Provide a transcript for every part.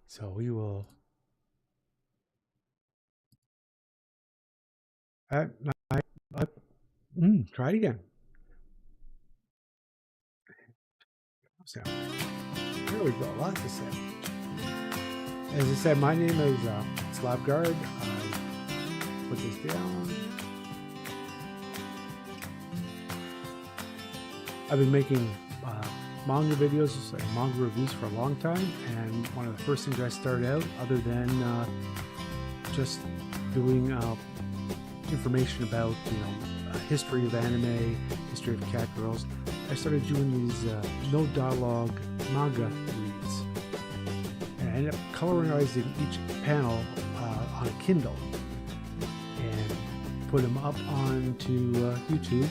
So we will uh, uh, try it again. So here we go. Lots of sound. As I said, my name is Slavgaard. I put this down. I've been making manga videos, like manga reviews, for a long time, and one of the first things I started out, other than just doing information about history of anime, history of cat girls, I started doing these no dialogue manga reads, and I ended up colorizing each panel on a Kindle and put them up onto YouTube,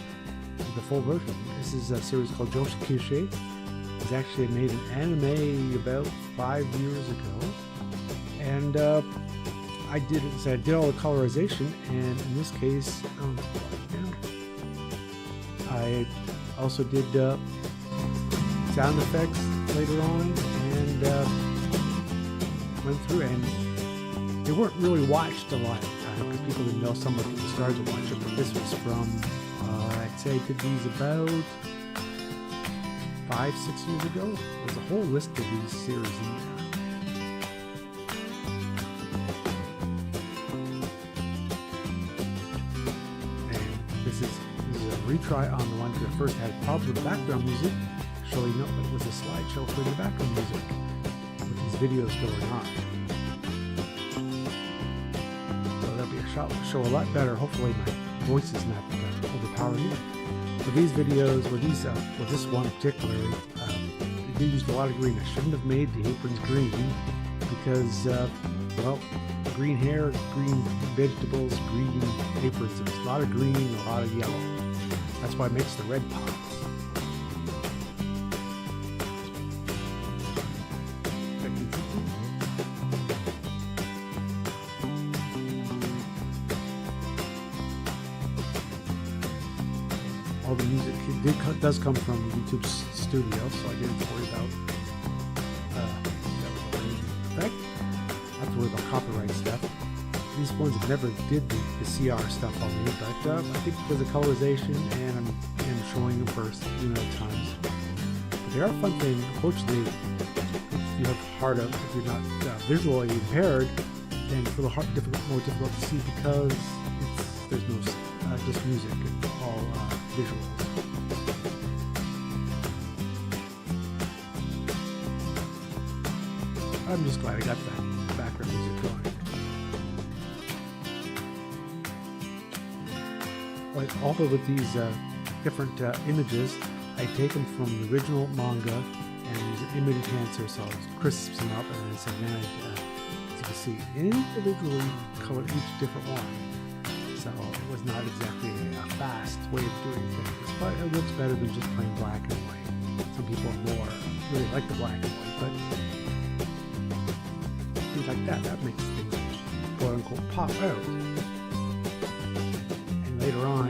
the full version. This is a series called Joshi Kyusei. It was actually made an anime about 5 years ago, and I did all the colorization, and in this case, I also did sound effects later on, and went through, and they weren't really watched a lot because people didn't know. Some of the stars would watch it, but this was from I'd say I did these about 5-6 years ago. There's a whole list of these series in there. This is a retry on the one because I first had problems with the background music. Actually, no, it was a slideshow for the background music with these videos going on. So that'll be a show a lot better. Hopefully my voice is not overpowering it. But these videos, this one particularly, they used a lot of green. I shouldn't have made the aprons green because, well, green hair, green vegetables, green aprons. There's a lot of green, a lot of yellow. That's why it makes the red pop. All the music does come from YouTube Studio, so I didn't worry about effect. I have to worry about copyright stuff. These ones never did the CR stuff on me, but I think because of colorization and I'm showing them first at times. But they are a fun thing. Unfortunately, if you have hard of, if you're not visually impaired, then it's a little more difficult to see because there's no just music. It's all visuals. I'm just glad I got that background music going. Like all with these different images, I take them from the original manga and use an image enhancer, so it crisps them up, and then as you can see, individually color each different one. So it was not exactly a fast way of doing things, but it looks better than just plain black and white. Some people really like the black and white, but things like that makes things quote unquote pop out. And later on,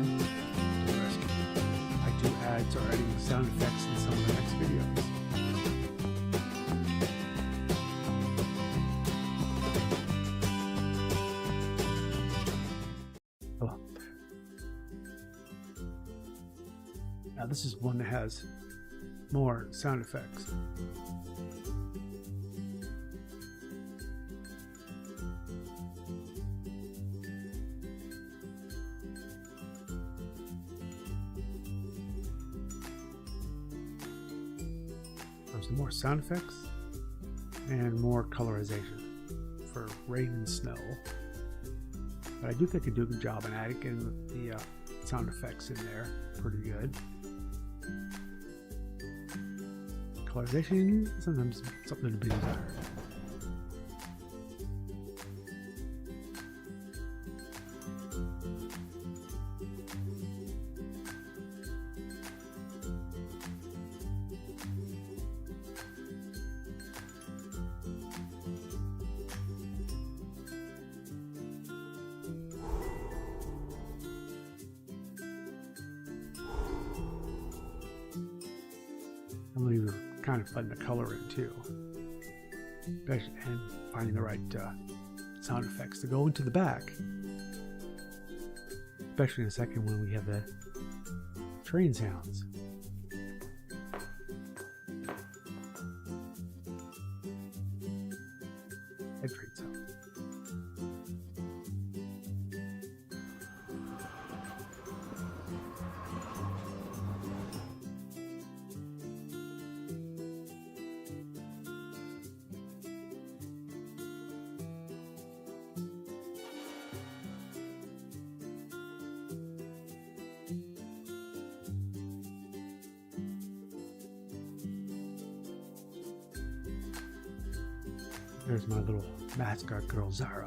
I do start adding sound effects in some of the next videos. Now this is one that has more sound effects. There's more sound effects and more colorization for rain and snow. But I do think I do a good job in adding the sound effects in there. Pretty good. Colorization, sometimes something to be desired. I'm leaving kind of fun to color in too. and finding the right sound effects to go into the back. Especially in a second when we have the train sounds. Head train sound. There's my little mascot girl, Zara.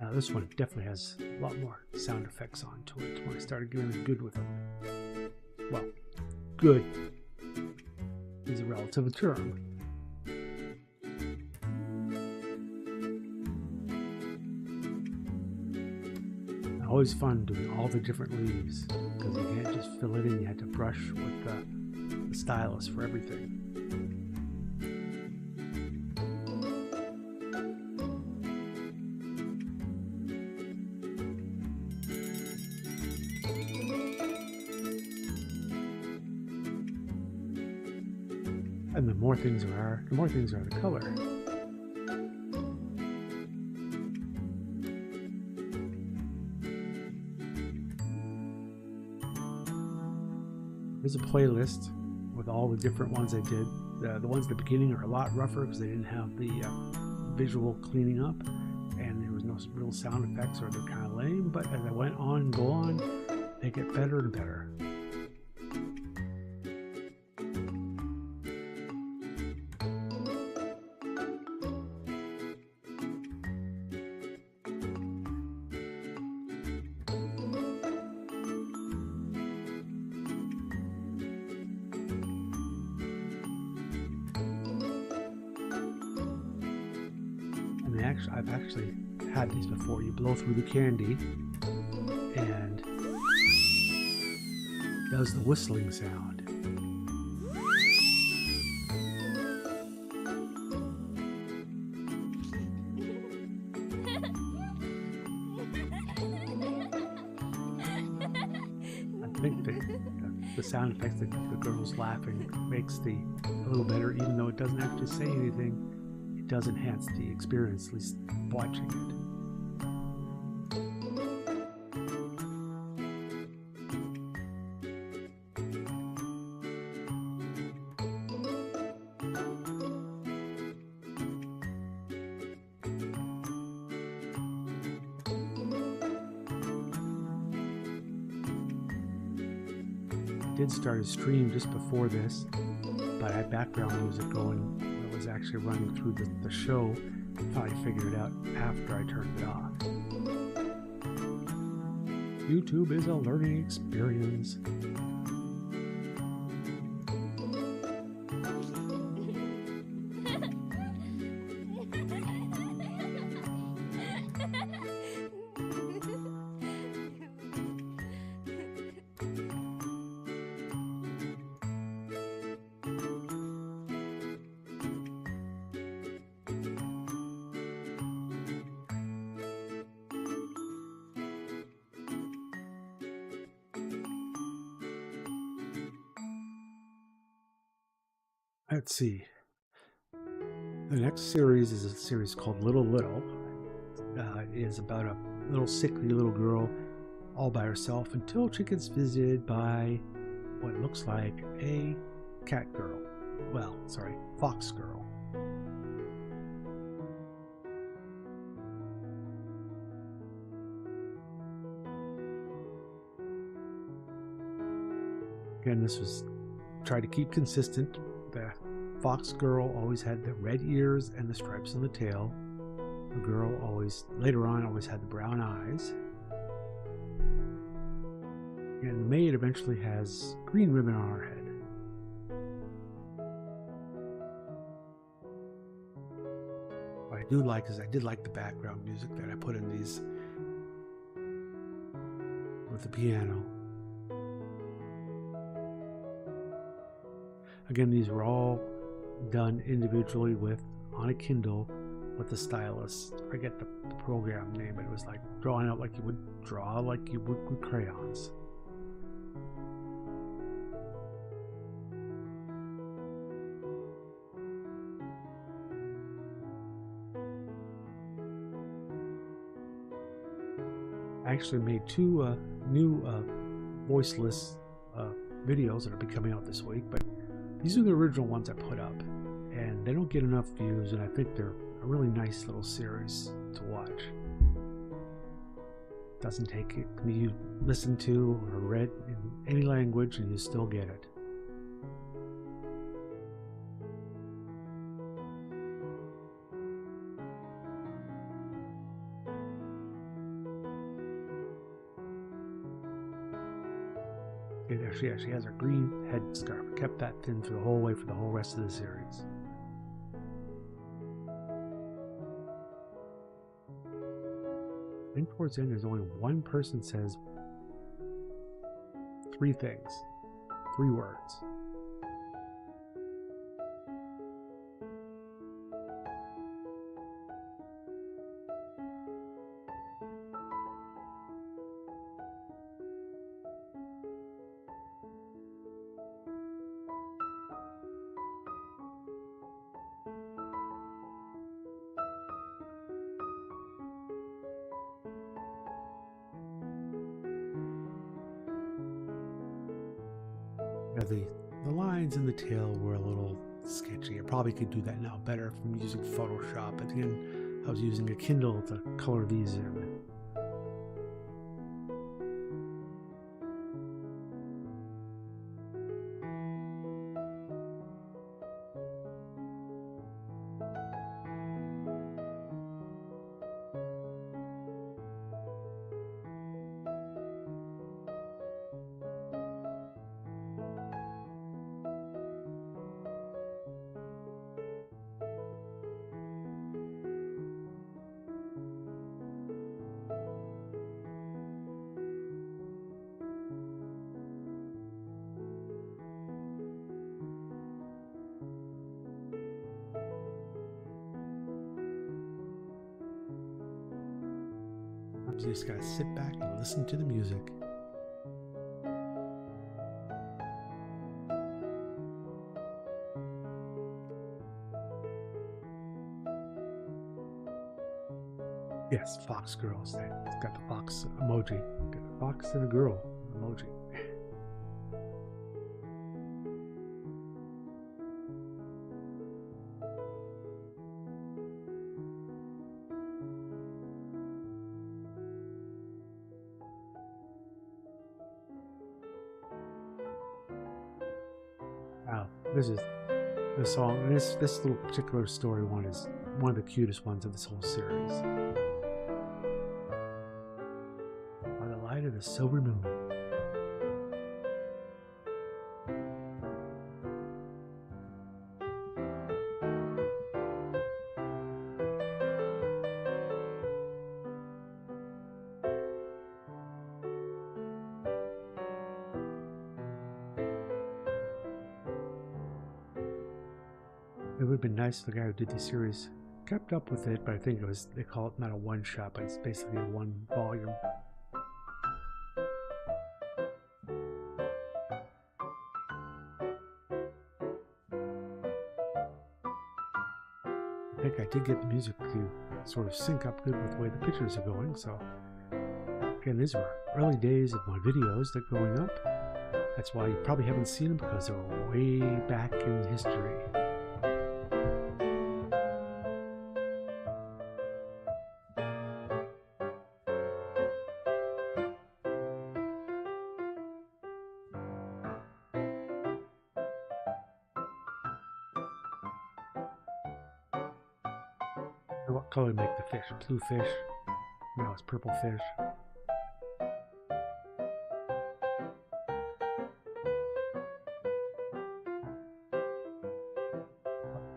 Now this one definitely has a lot more sound effects onto it when I started getting good with them. Well, good is a relative term. Always fun doing all the different leaves because you can't just fill it in, you had to brush with the stylus for everything. And the more things there are, the color. There's a playlist with all the different ones I did. The ones at the beginning are a lot rougher because they didn't have the visual cleaning up, and there was no real sound effects, or they're kind of lame. But as I went on and go on, they get better and better. I've actually had these before. You blow through the candy and it does the whistling sound. I think the sound effects that the girl's laughing makes a little better, even though it doesn't actually say anything. Does enhance the experience, at least watching it. I did start a stream just before this, but I had background music going. Was actually running through the show. I figured it out after I turned it off. YouTube is a learning experience. Let's see. The next series is a series called Little Little. It is about a little sickly little girl all by herself until she gets visited by what looks like a cat girl. Well, sorry, fox girl. Again, this was tried to keep consistent. The fox girl always had the red ears and the stripes on the tail. The girl later on always had the brown eyes. And the maid eventually has green ribbon on her head. What I do like is I did like the background music that I put in these with the piano. Again, these were all done individually on a Kindle with a stylus. I forget the program name, but it was like drawing out like you would draw like you would with crayons. I actually made two new voiceless videos that will be coming out this week, but these are the original ones I put up, and they don't get enough views, and I think they're a really nice little series to watch. Doesn't take it to be listened to or read in any language, and you still get it. It actually has a green headscarf. I kept that thin through the whole way for the whole rest of the series. And towards the end, there's only one person says 3 things, 3 words. Now the lines in the tail were a little sketchy. I probably could do that now better from using Photoshop. But again, I was using a Kindle to color these in. You just gotta sit back and listen to the music. Yes, fox girls. It's got the fox emoji. Got a fox and a girl emoji. Wow, this is the song. And this little particular story one is one of the cutest ones of this whole series. By the light of the silver moon. It would have been nice if the guy who did the series kept up with it, but I think they call it not a one shot, but it's basically a 1 volume. I think I did get the music to sort of sync up good with the way the pictures are going, so again, these were early days of my videos that growing up. That's why you probably haven't seen them, because they were way back in history. What color make the fish? Blue fish? No, it's purple fish.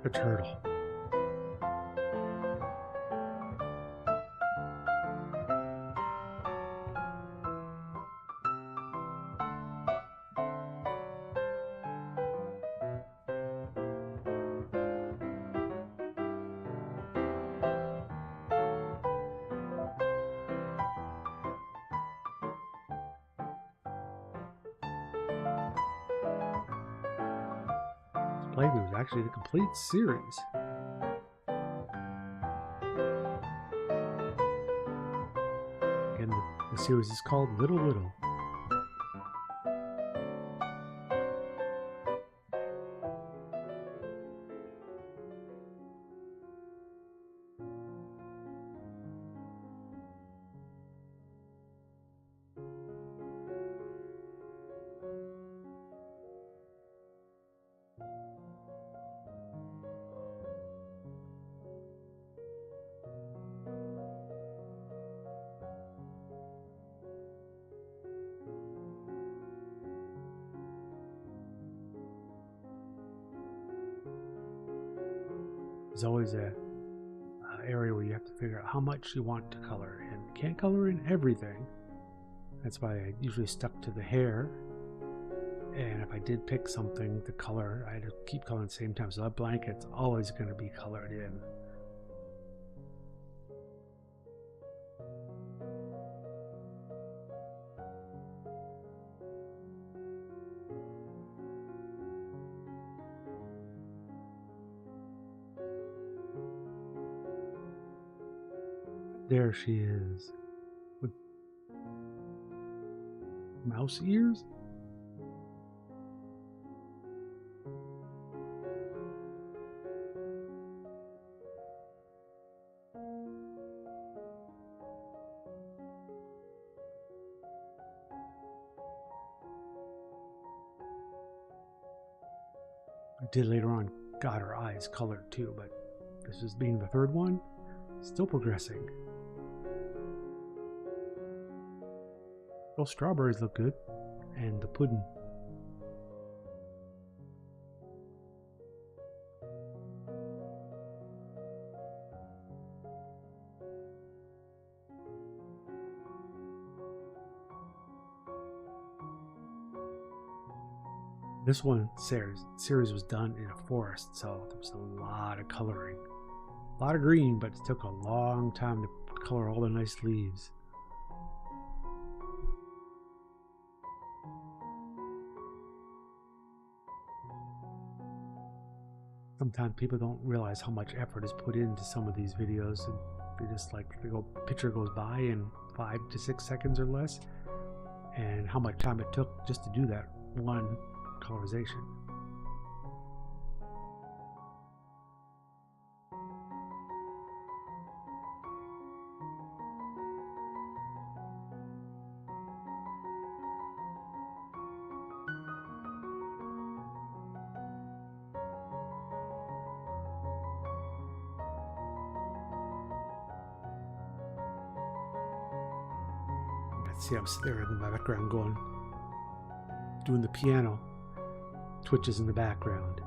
A turtle. playthrough is actually the complete series. Again, the series is called Little Little. There's always a area where you have to figure out how much you want to color, and you can't color in everything. That's why I usually stuck to the hair, and if I did pick something to color, I had to keep coloring at the same time, so that blanket's always going to be colored in. There she is, with mouse ears? I did later on got her eyes colored too, but this is being the third one, still progressing. Those strawberries look good, and the pudding. This one series was done in a forest, so there was a lot of coloring. A lot of green, but it took a long time to color all the nice leaves. Sometimes people don't realize how much effort is put into some of these videos, and they just picture goes by in 5 to 6 seconds or less, and how much time it took just to do that one colorization. See, I'm there in the background doing the piano twitches in the background.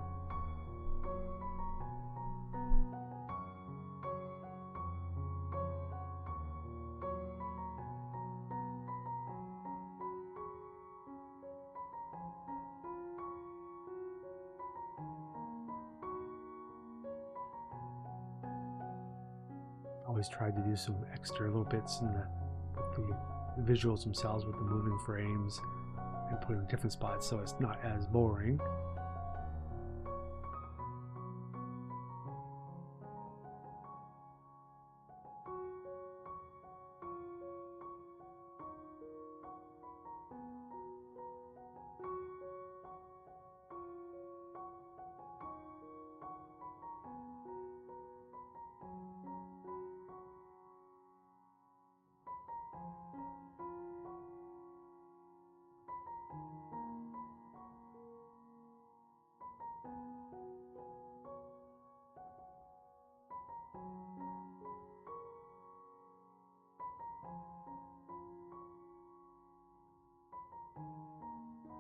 Always tried to do some extra little bits in the visuals themselves with the moving frames and putting different spots so it's not as boring.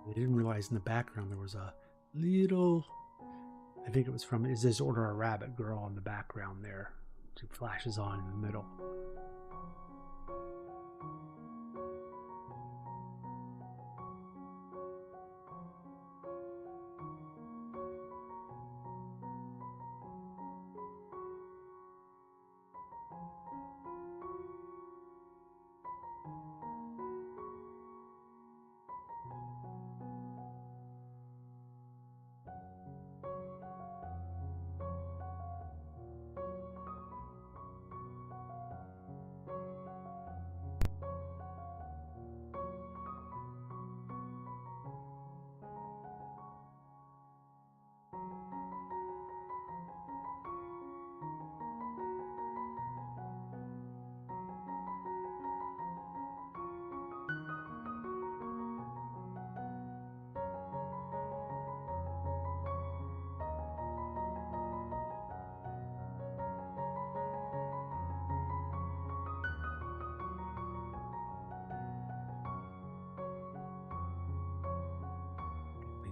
I didn't realize in the background there was a little, I think it was from Is This Order a Rabbit girl in the background there. She flashes on in the middle.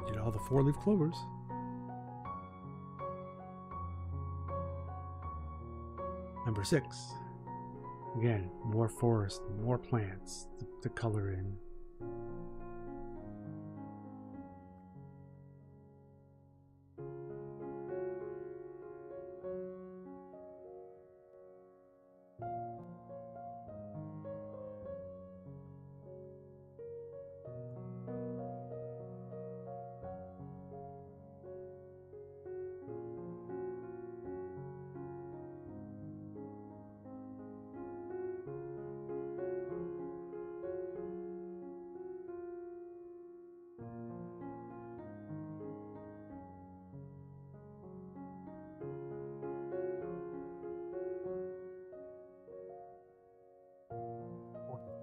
You did all the 4-leaf clovers. Number 6. Again, more forest, more plants to color in.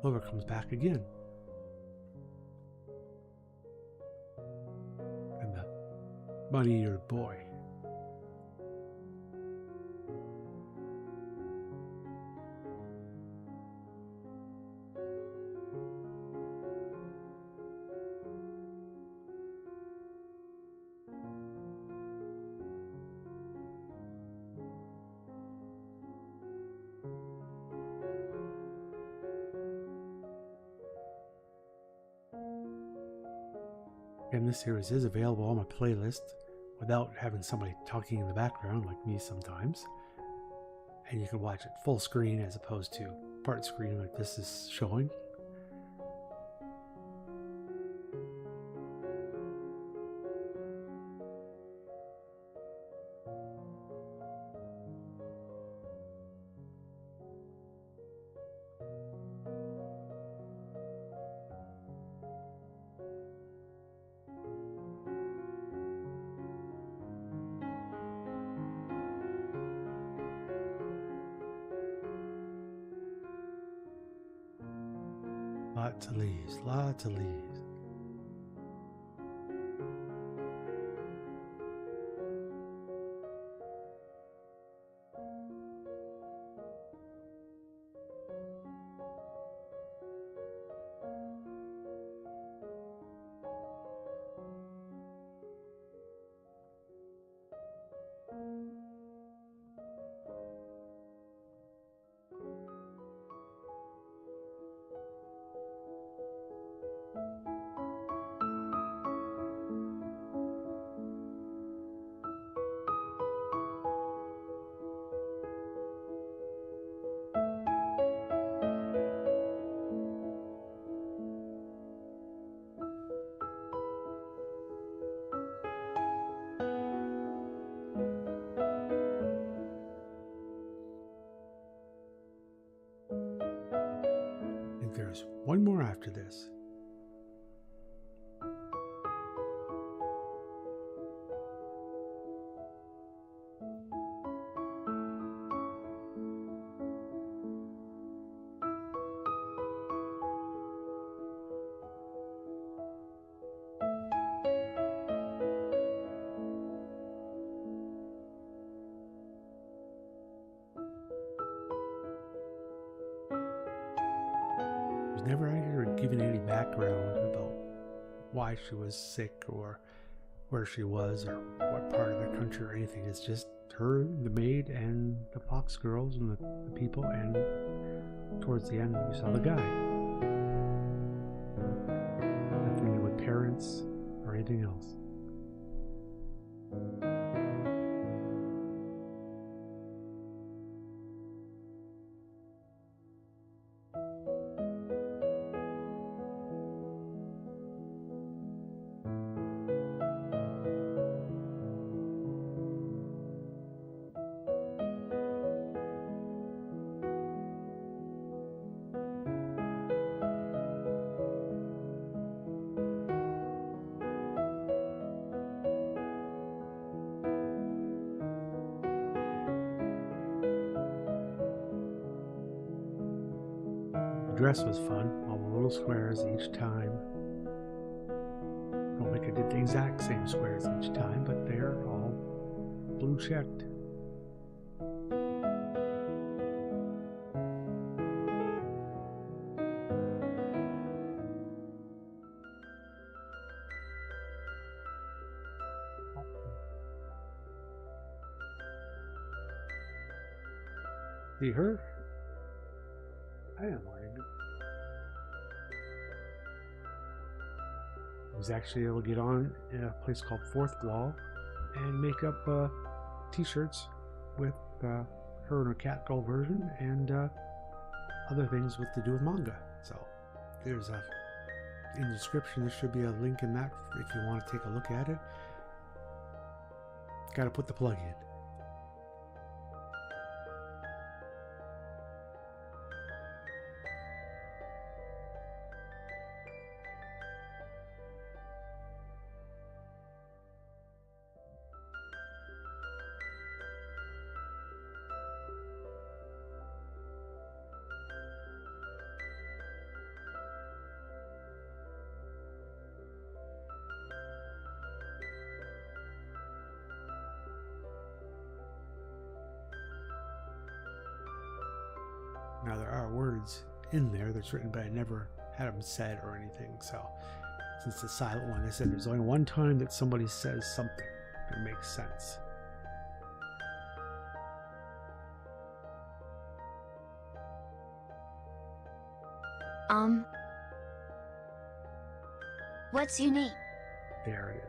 Clover comes back again. And the bunny-eared boy. And this series is available on my playlist without having somebody talking in the background like me sometimes. And you can watch it full screen as opposed to part screen like this is showing. Lots of leaves, lots of leaves. There's one more after this. Never actually given any background about why she was sick or where she was or what part of the country or anything. It's just her, the maid, and the fox girls and the people, and towards the end you saw the guy. Nothing to do with parents or anything else. The dress was fun, all the little squares each time. Don't think I did the exact same squares each time, but they're all blue checked. See her? I am wearing it. I was actually able to get on in a place called Fourth Wall and make up t-shirts with her and her catgirl version and other things with to do with manga. So there's a in the description there should be a link in that if you want to take a look at it. Gotta put the plug in. Now there are words in there that's written, but I never had them said or anything. So since it's a silent one, they said there's only one time that somebody says something that makes sense. What's your name? There it is.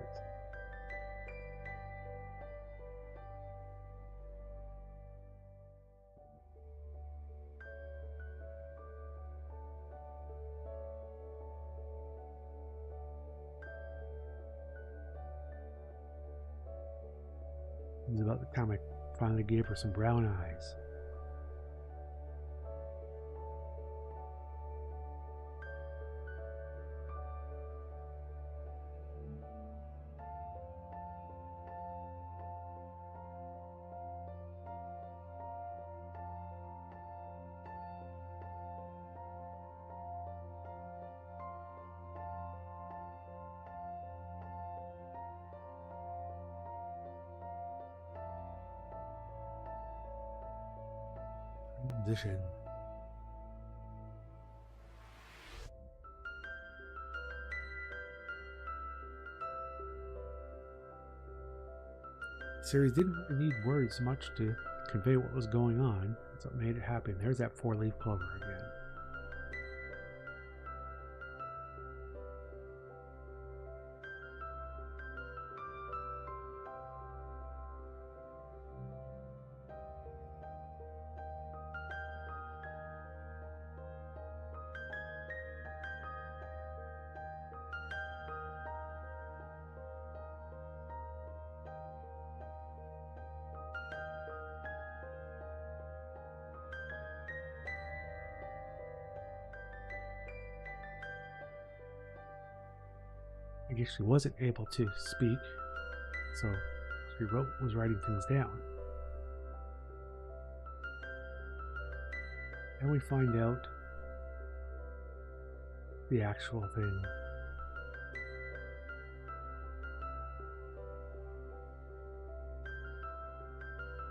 It was about the time I finally gave her some brown eyes. Position. The series didn't really need words much to convey what was going on. That's what made it happen. There's that four-leaf clover again. I guess she wasn't able to speak, so she was writing things down. And we find out the actual thing.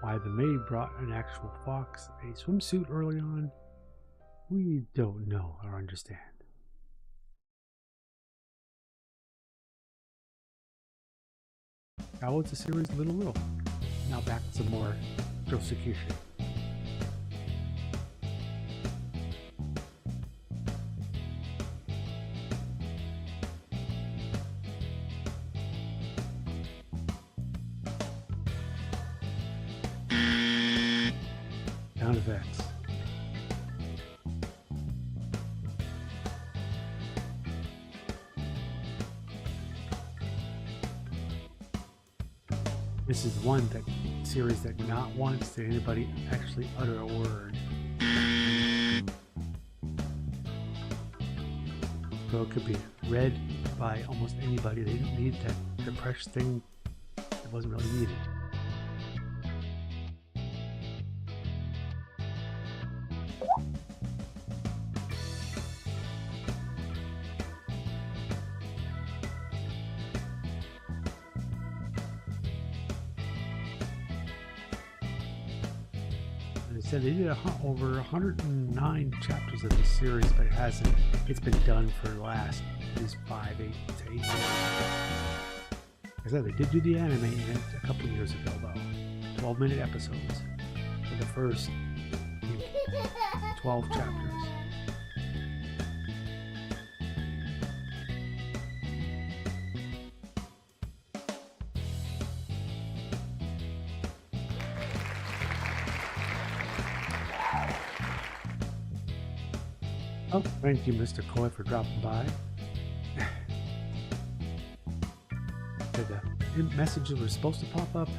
Why the maid brought an actual fox in a swimsuit early on, we don't know or understand. How was the series Little Little? Now back to some more prosecution. Sound effects. This is one that series that not once did anybody actually utter a word. So it could be read by almost anybody. They didn't need that depressed thing. It wasn't really needed. Said they did over 109 chapters of this series, but it hasn't. It's been done for the last at least 8 to 8 years. Like I said, they did do the anime in it a couple of years ago, though. 12-minute episodes. For the first, 12 chapters. Oh, thank you, Mr. Coy, for dropping by. The messages were supposed to pop up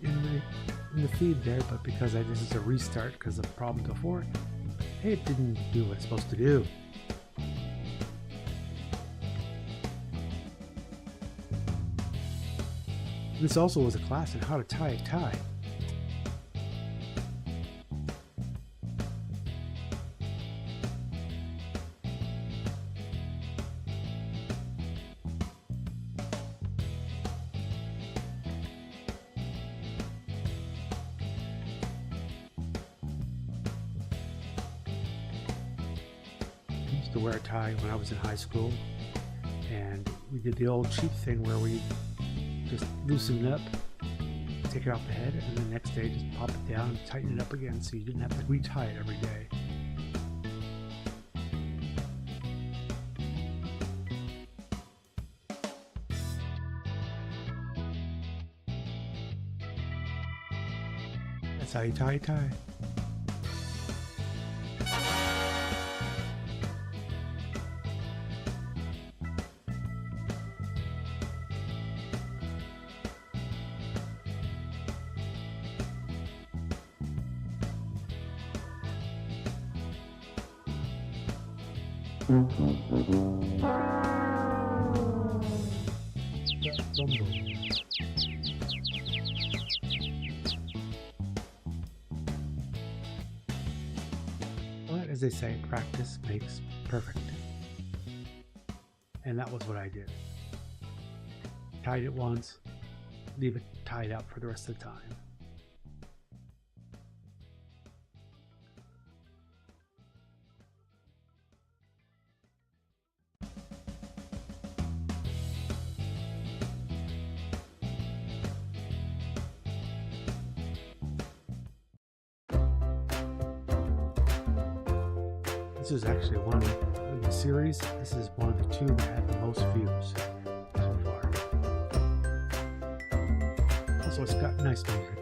in the feed there, but because this is a restart because of the problem before, it didn't do what it's supposed to do. This also was a class in how to tie a tie. To wear a tie when I was in high school, and we did the old cheap thing where we just loosen it up, take it off the head, and the next day just pop it down and tighten it up again so you didn't have to retie it every day. That's how you tie a tie. But as they say, practice makes perfect. And that was what I did. Tied it once, leave it tied up for the rest of the time. This is actually one of the series. This is one of the two that had the most views so far. Also, it's got nice music.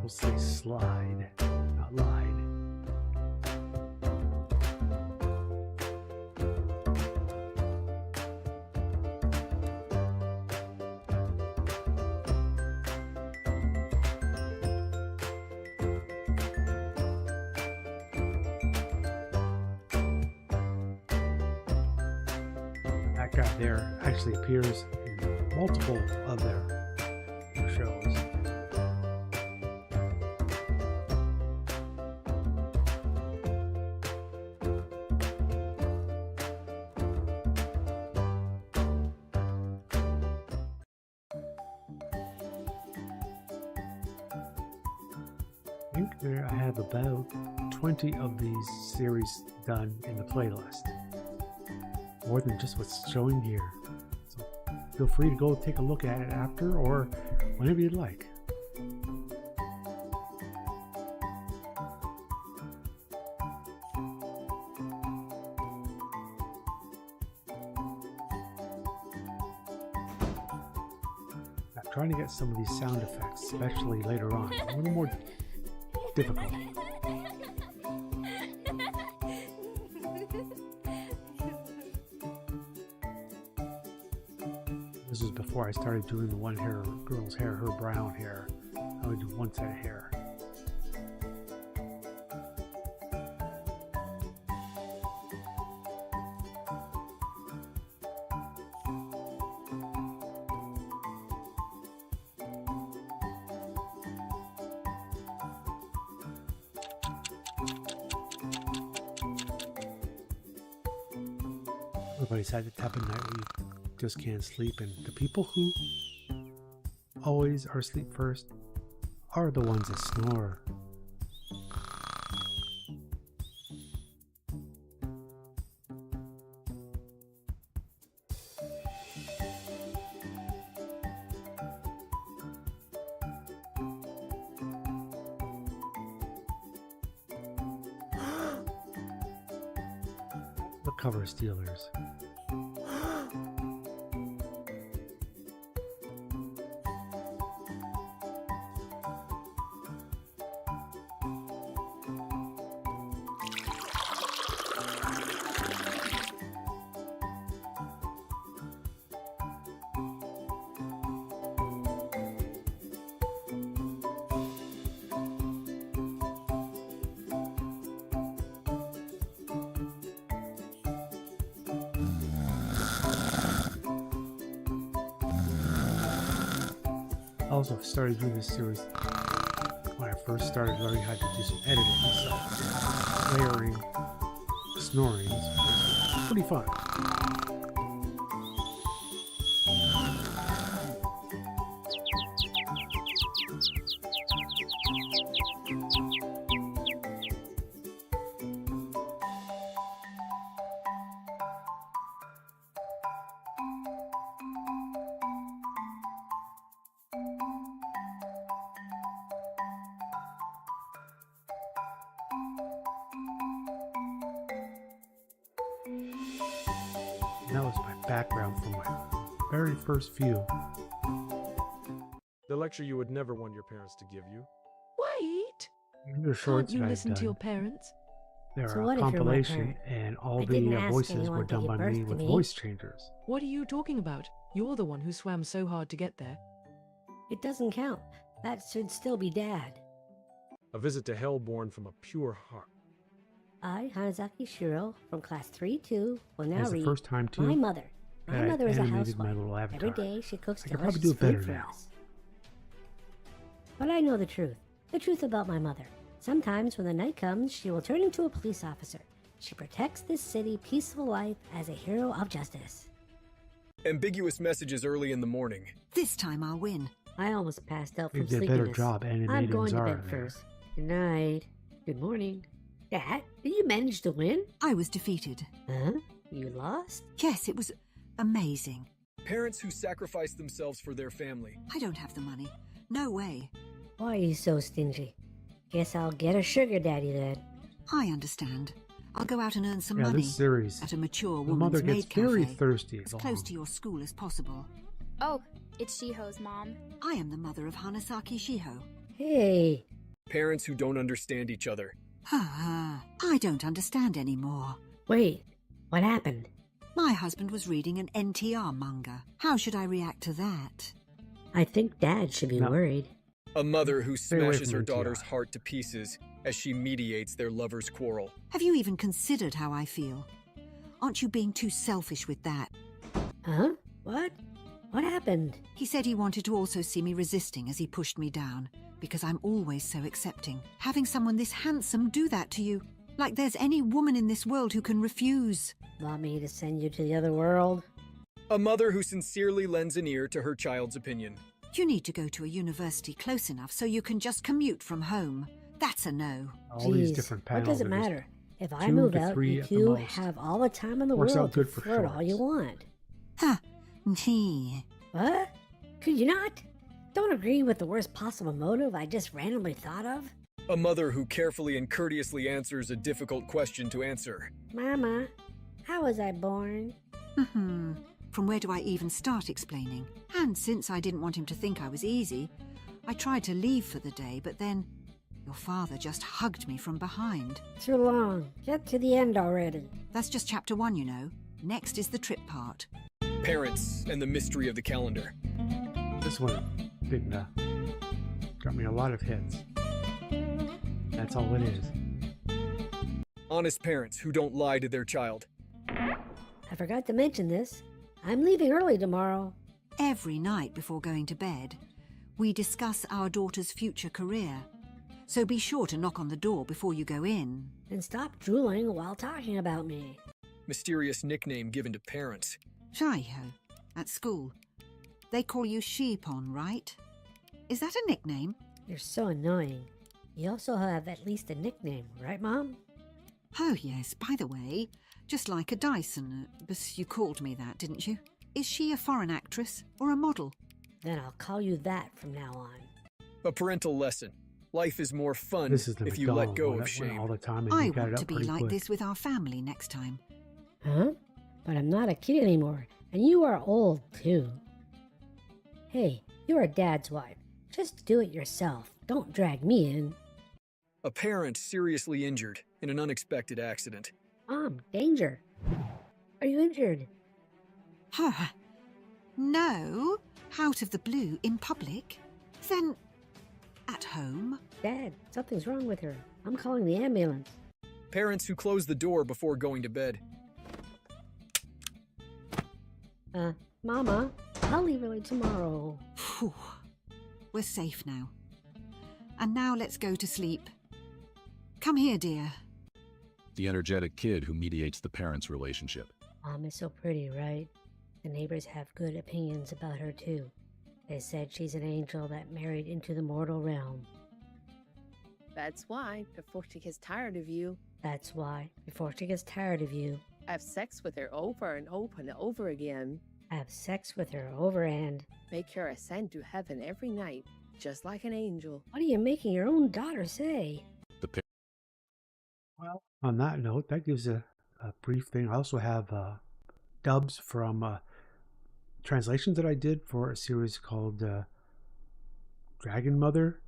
We'll say slide, not lied. That guy there actually appears in multiple of their shows. I think I have about 20 of these series done in the playlist. More than just what's showing here. So feel free to go take a look at it after or whenever you'd like. Now, trying to get some of these sound effects, especially later on, a little more difficult. before I started doing the one hair girl's hair, her brown hair. I would do one set of hair. Everybody's had the type of night where you just can't sleep, and the people who always are asleep first are the ones that snore. The cover stealers. I also started doing this series when I first started learning how to do some editing, so layering, snoring was pretty fun. That was my background for my very first view. The lecture you would never want your parents to give you. Wait! The shorts Can't you that I've listen done, to your parents? they're So a what if you're my compilation, parent? and all I the didn't ask voices anyone were to done give by birth me to with me. voice changers. What are you talking about? You're the one who swam so hard to get there. It doesn't count. That should still be Dad. A visit to hell born from a pure heart. I, Hanazaki Shiro, from class 3-2, will now It's the read first time too. My Mother. My that I mother is a animated my housewife. little Every avatar. day she cooks I could delicious probably do it better food for now. us. But I know the truth. The truth about my mother. Sometimes when the night comes, she will turn into a police officer. She protects this city peaceful life as a hero of justice. Ambiguous messages early in the morning. This time I'll win. I almost passed out They from did a sleepiness. better job I'm animating going to Zara bed there. first. Good night. Good morning. Dad, did you manage to win? I was defeated. Huh? You lost? Yes, it was amazing. Parents who sacrifice themselves for their family. I don't have the money. No way. Why are you so stingy? Guess I'll get a sugar daddy then. I understand. I'll go out and earn some Yeah, money this series, at a mature the woman's mother gets maid very cafe, thirsty. as close to your school as possible. Oh, it's Shiho's mom. I am the mother of Hanasaki Shiho. Hey, Parents who don't understand each other. I don't understand anymore. wait. What happened? My husband was reading an NTR manga. How should I react to that? I think Dad should be No. worried. A mother who Stay away smashes from her NTR. daughter's heart to pieces as she mediates their lover's quarrel. Have you even considered how I feel? Aren't you being too selfish with that? Huh? What? What happened? He said he wanted to also see me resisting as he pushed me down, because I'm always so accepting. Having someone this handsome do that to you, like there's any woman in this world who can refuse. Want me to send you to the other world? A mother who sincerely lends an ear to her child's opinion. You need to go to a university close enough so you can just commute from home. That's a no. All these Jeez, different what panels. does it there's- matter? If I 2 move to out, 3 you at the two most. have all the time in the Works world out good to for flirt all you shorts. want. Ha! Gee. What? Could you not? Don't agree with the worst possible motive I just randomly thought of? A mother who carefully and courteously answers a difficult question to answer. Mama, how was I born? From where do I even start explaining? And since I didn't want him to think I was easy, I tried to leave for the day, but then your father just hugged me from behind. Too long. Get to the end already. That's just chapter 1, you know. Next is the trip part. Parents and the mystery of the calendar. This one didn't got me a lot of hits. That's all it is. Honest parents who don't lie to their child. I forgot to mention this. I'm leaving early tomorrow. Every night before going to bed, we discuss our daughter's future career. So be sure to knock on the door before you go in. And stop drooling while talking about me. Mysterious nickname given to parents. Shaiho, at school. They call you Sheepon, right? Is that a nickname? You're so annoying. You also have at least a nickname, right, Mom? Oh, yes, by the way, just like a Dyson, but you called me that, didn't you? Is she a foreign actress or a model? Then I'll call you that from now on. A parental lesson. Life is more fun This is the if you let McDonald's go one of that went shame. all the time, and I you got want it to up be pretty like quick. this with our family next time. Huh? But I'm not a kid anymore, and you are old, too. Hey, you're Dad's wife. Just do it yourself. Don't drag me in. A parent seriously injured in an unexpected accident. Mom, danger. Are you injured? Huh. No, out of the blue in public. Then, at home. Dad, something's wrong with her. I'm calling the ambulance. Parents who close the door before going to bed. Mama, I'll leave early tomorrow. Phew. We're safe now. And now let's go to sleep. Come here, dear. The energetic kid who mediates the parents' relationship. Mom is so pretty, right? The neighbors have good opinions about her, too. They said she's an angel that married into the mortal realm. That's why, before she gets tired of you, That's why, before she gets tired of you, have sex with her over and over and over again. have sex with her over and... Make her ascend to heaven every night, just like an angel. What are you making your own daughter say? Well, on that note, that gives a brief thing. I also have dubs from translations that I did for a series called Dragon Mother,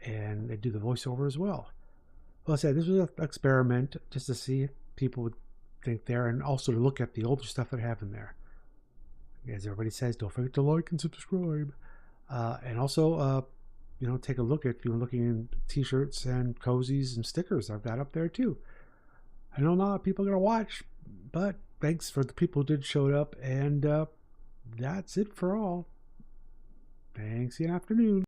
and they do the voiceover as well. Well, I said this was an experiment just to see if people would think there, and also to look at the older stuff that I have in there. As everybody says, don't forget to like and subscribe. And also, take a look if you're looking in t-shirts and cozies and stickers I've got up there too. I know not a lot of people are going to watch, but thanks for the people who did show up, and that's it for all. Thanks, good afternoon.